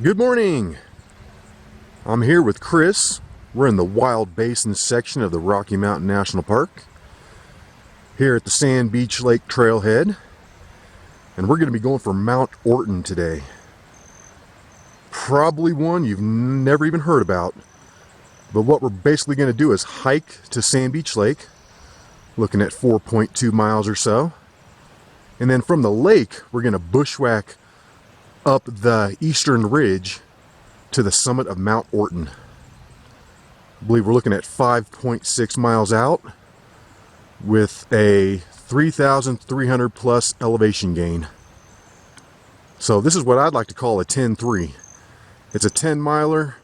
Good morning. I'm here with Chris. We're in the Wild Basin section of the Rocky Mountain National Park here at the Sandbeach Lake Trailhead, and we're going to be going for Mount Orton today. Probably one you've never even heard about, but what we're basically going to do is hike to Sandbeach Lake, looking at 4.2 miles or so, and then from the lake we're going to bushwhack up the eastern ridge to the summit of Mount Orton. I believe we're looking at 5.6 miles out with a 3,300 plus elevation gain. So this is what I'd like to call a 10-3. It's a 10 miler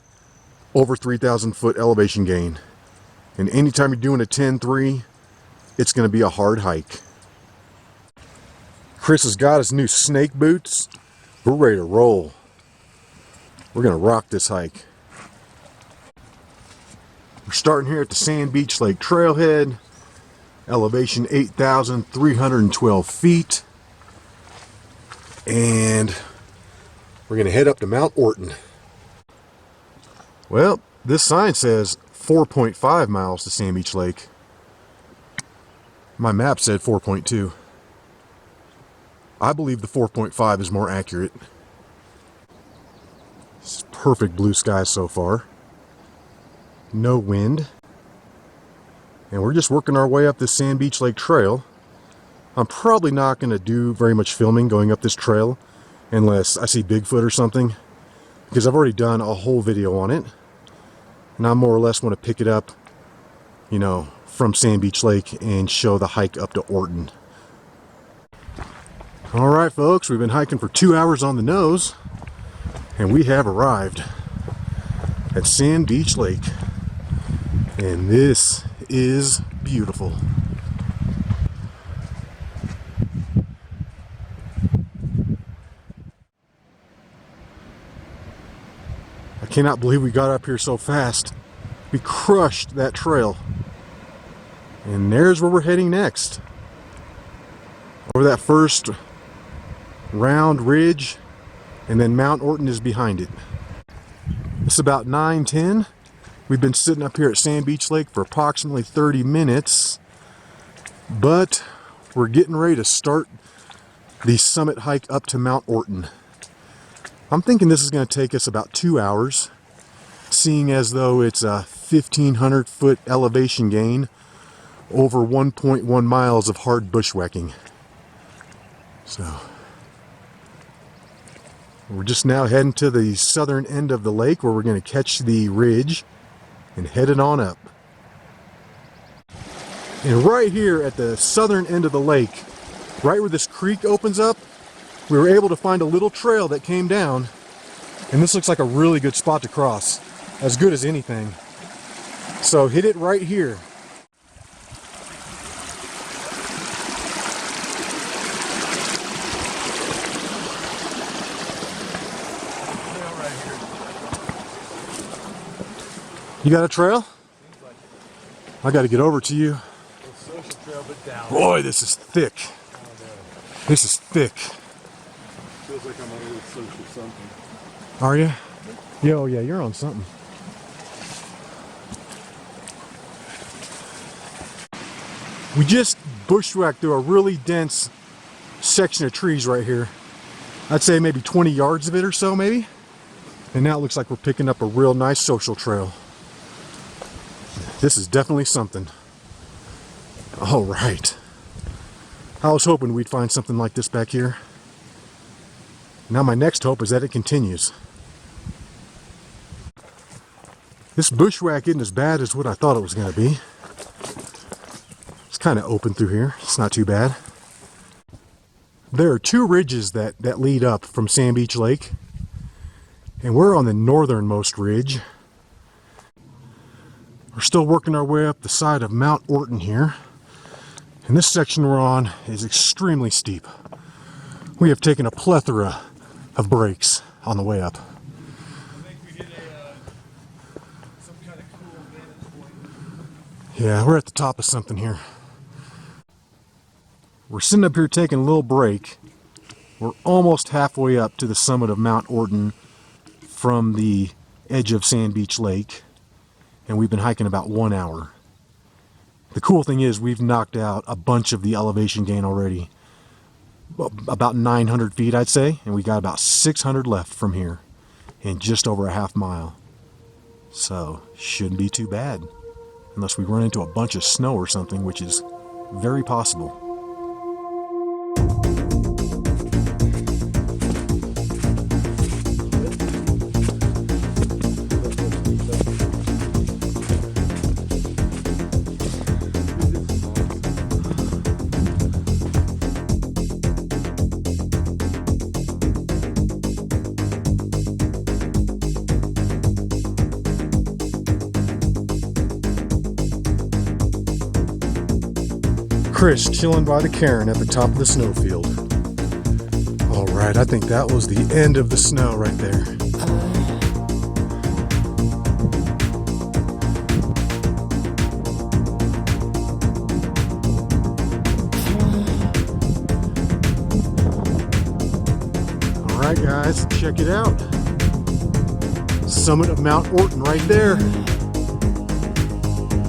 over 3,000 foot elevation gain. And anytime you're doing a 10-3, it's going to be a hard hike. Chris has got his new snake boots. We're ready to roll. We're going to rock this hike. We're starting here at the Sandbeach Lake Trailhead. Elevation 8,312 feet. And we're going to head up to Mount Orton. Well, this sign says 4.5 miles to Sandbeach Lake. My map said 4.2. I believe the 4.5 is more accurate. It's perfect blue skies so far. No wind. And we're just working our way up this Sandbeach Lake Trail. I'm probably not going to do very much filming going up this trail unless I see Bigfoot or something, because I've already done a whole video on it. And I more or less want to pick it up, you know, from Sandbeach Lake and show the hike up to Orton. Alright folks, we've been hiking for 2 hours on the nose, and we have arrived at Sandbeach Lake. And this is beautiful. I cannot believe we got up here so fast. We crushed that trail. And there's where we're heading next. Over that first round ridge, and then Mount Orton is behind it. It's about 9:10. We've been sitting up here at Sandbeach Lake for approximately 30 minutes, but we're getting ready to start the summit hike up to Mount Orton. I'm thinking this is going to take us about 2 hours, seeing as though it's a 1,500 foot elevation gain over 1.1 miles of hard bushwhacking. So we're just now heading to the southern end of the lake where we're going to catch the ridge and head it on up. And right here at the southern end of the lake, right where this creek opens up, we were able to find a little trail that came down, and this looks like a really good spot to cross, as good as anything. So hit it right here. You got a trail? I got to get over to you. Social trail, but down. Boy, this is thick. This is thick. Feels like I'm on a little social something. Are you? Yeah, oh yeah, you're on something. We just bushwhacked through a really dense section of trees right here. I'd say maybe 20 yards of it or so, maybe. And now it looks like we're picking up a real nice social trail. This is definitely something. All right. I was hoping we'd find something like this back here. Now my next hope is that it continues. This bushwhack isn't as bad as what I thought it was going to be. It's kind of open through here. It's not too bad. There are two ridges that lead up from Sandbeach Lake. And we're on the northernmost ridge. We're still working our way up the side of Mount Orton here. And this section we're on is extremely steep. We have taken a plethora of breaks on the way up. I think we hit some kind of cool vantage point. Yeah, we're at the top of something here. We're sitting up here taking a little break. We're almost halfway up to the summit of Mount Orton, from the edge of Sandbeach Lake, and we've been hiking about 1 hour. The cool thing is we've knocked out a bunch of the elevation gain already. About 900 feet, I'd say, and we got about 600 left from here in just over a half mile. So, shouldn't be too bad, unless we run into a bunch of snow or something, which is very possible. Chris chilling by the cairn at the top of the snowfield. All right, I think that was the end of the snow right there. All right, guys, check it out. Summit of Mount Orton right there.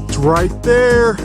It's right there.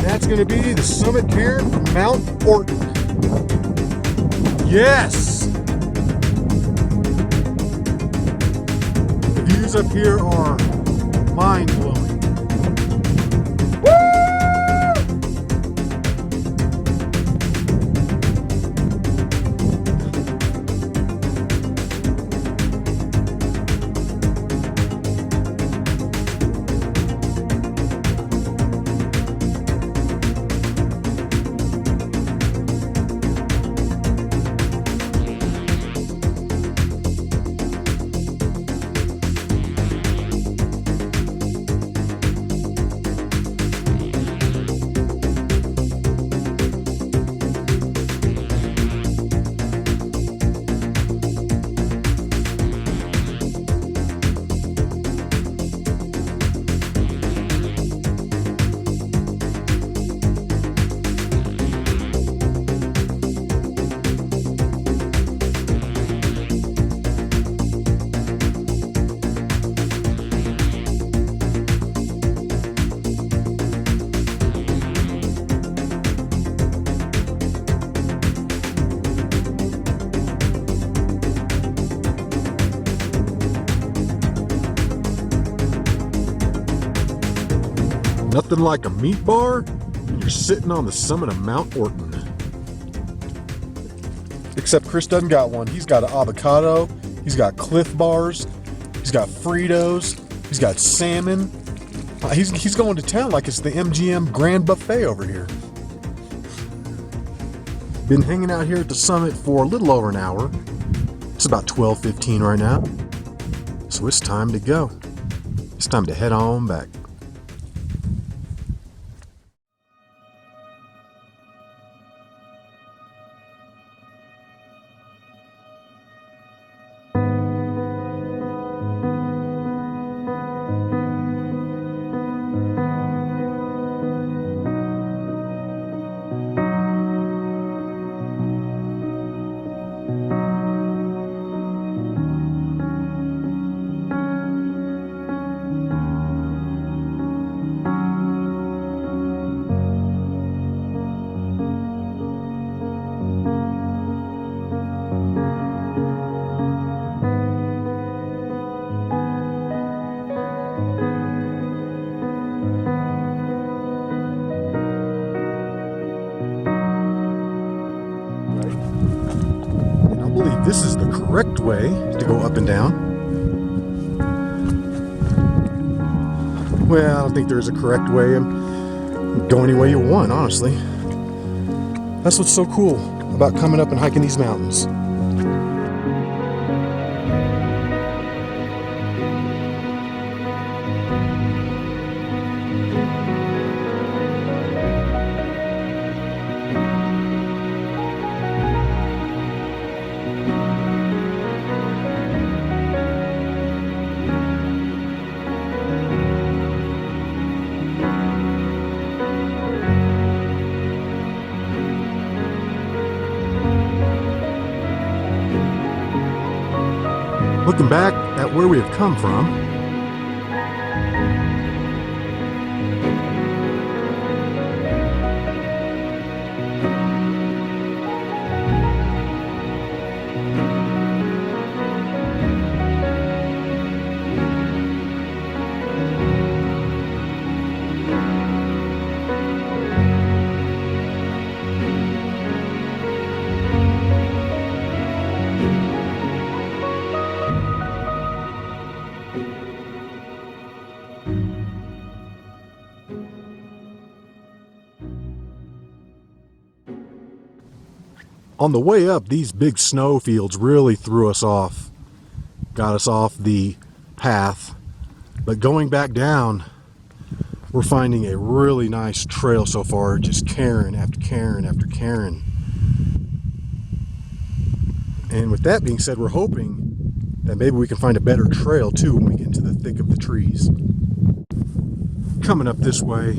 That's going to be the summit cairn from Mount Orton. Yes! The views up here are mind-blowing. Nothing like a meat bar when you're sitting on the summit of Mount Orton. Except Chris doesn't got one. He's got an avocado, he's got Cliff Bars, he's got Fritos, he's got salmon. He's going to town like it's the MGM Grand Buffet over here. Been hanging out here at the summit for a little over an hour. It's about 12:15 right now. So it's time to go. It's time to head on back. this is the correct way to go up and down. Well, I don't think there's a correct way. Go any way you want, honestly. That's what's so cool about coming up and hiking these mountains. Looking back at where we have come from, on the way up, these big snow fields really threw us off, got us off the path. But going back down, we're finding a really nice trail so far, just cairn after cairn after cairn. And with that being said, we're hoping that maybe we can find a better trail too when we get into the thick of the trees. Coming up this way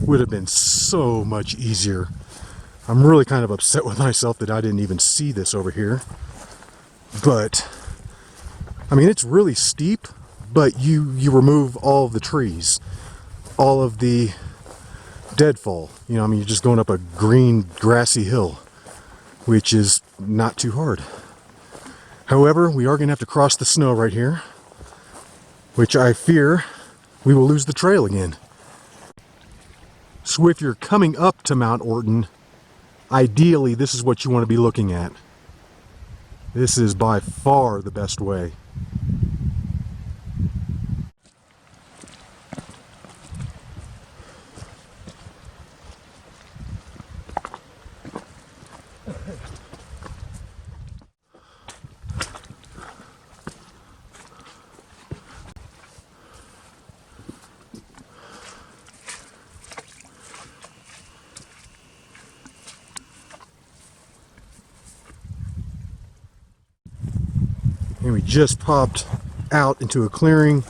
would have been so much easier. I'm really kind of upset with myself that I didn't even see this over here. But, I mean, it's really steep, but you remove all of the trees, all of the deadfall. You know, I mean, you're just going up a green, grassy hill, which is not too hard. However, we are going to have to cross the snow right here, which I fear we will lose the trail again. So if you're coming up to Mount Orton, ideally, this is what you want to be looking at. This is by far the best way. And we just popped out into a clearing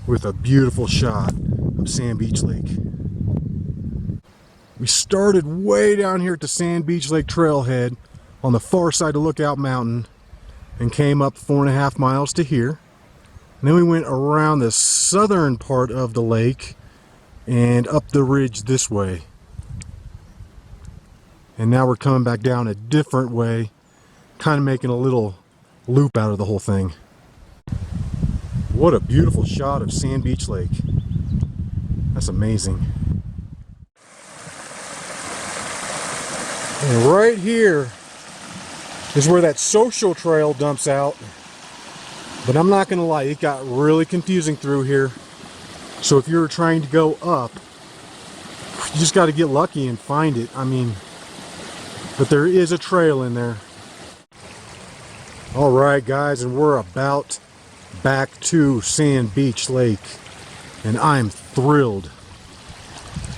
with a beautiful shot of Sandbeach Lake. We started way down here at the Sandbeach Lake trailhead on the far side of Lookout Mountain and came up 4.5 miles to here. And then we went around the southern part of the lake and up the ridge this way. And now we're coming back down a different way, kind of making a little loop out of the whole thing. What a beautiful shot of Sandbeach Lake. That's amazing. And right here is where that social trail dumps out. But I'm not gonna lie, it got really confusing through here. So if you're trying to go up, you just got to get lucky and find it. I mean, but there is a trail in there. Alright guys, and we're about back to Sandbeach Lake, and I'm thrilled.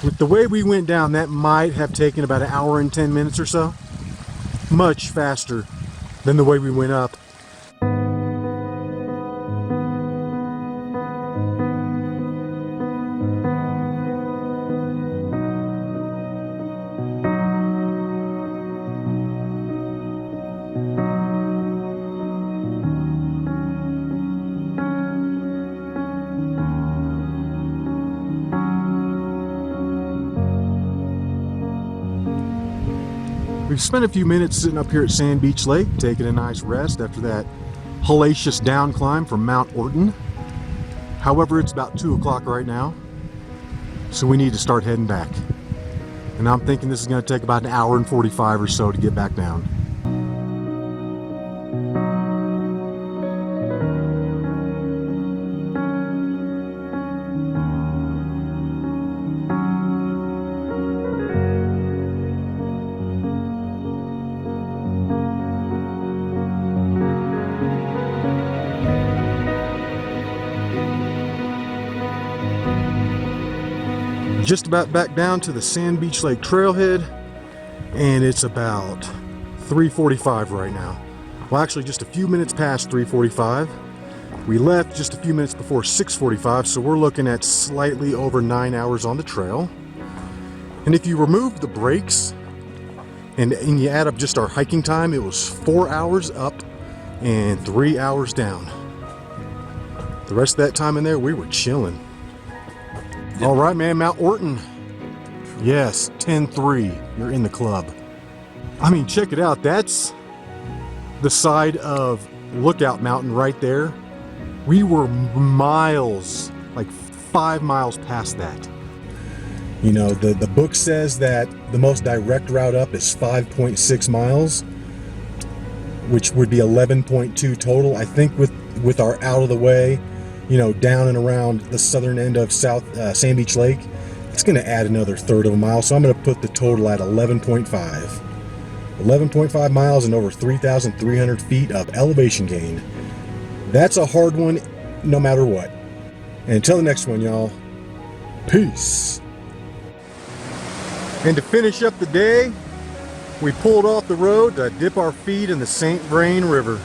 With the way we went down, that might have taken about 1 hour and 10 minutes or so. Much faster than the way we went up. We've spent a few minutes sitting up here at Sandbeach Lake, taking a nice rest after that hellacious down climb from Mount Orton. However, it's about 2 o'clock right now, so we need to start heading back. And I'm thinking this is going to take about 1 hour and 45 or so to get back down. Just about back down to the Sandbeach Lake trailhead, and it's about 3:45 right now. Well, actually just a few minutes past 3:45. We left just a few minutes before 6:45, so we're looking at slightly over 9 hours on the trail. And if you remove the breaks and you add up just our hiking time, it was 4 hours up and 3 hours down. The rest of that time in there, we were chilling. All right, man, Mount Orton. Yes, 10-3, you're in the club. I mean, check it out. That's the side of Lookout Mountain right there. We were miles, like 5 miles past that. You know, the book says that the most direct route up is 5.6 miles, which would be 11.2 total. I think with our out of the way, you know, down and around the southern end of Sandbeach Lake, it's going to add another third of a mile. So I'm going to put the total at 11.5. 11.5 miles and over 3,300 feet of elevation gain. That's a hard one, no matter what. And until the next one, y'all, peace. And to finish up the day, we pulled off the road to dip our feet in the St. Vrain River.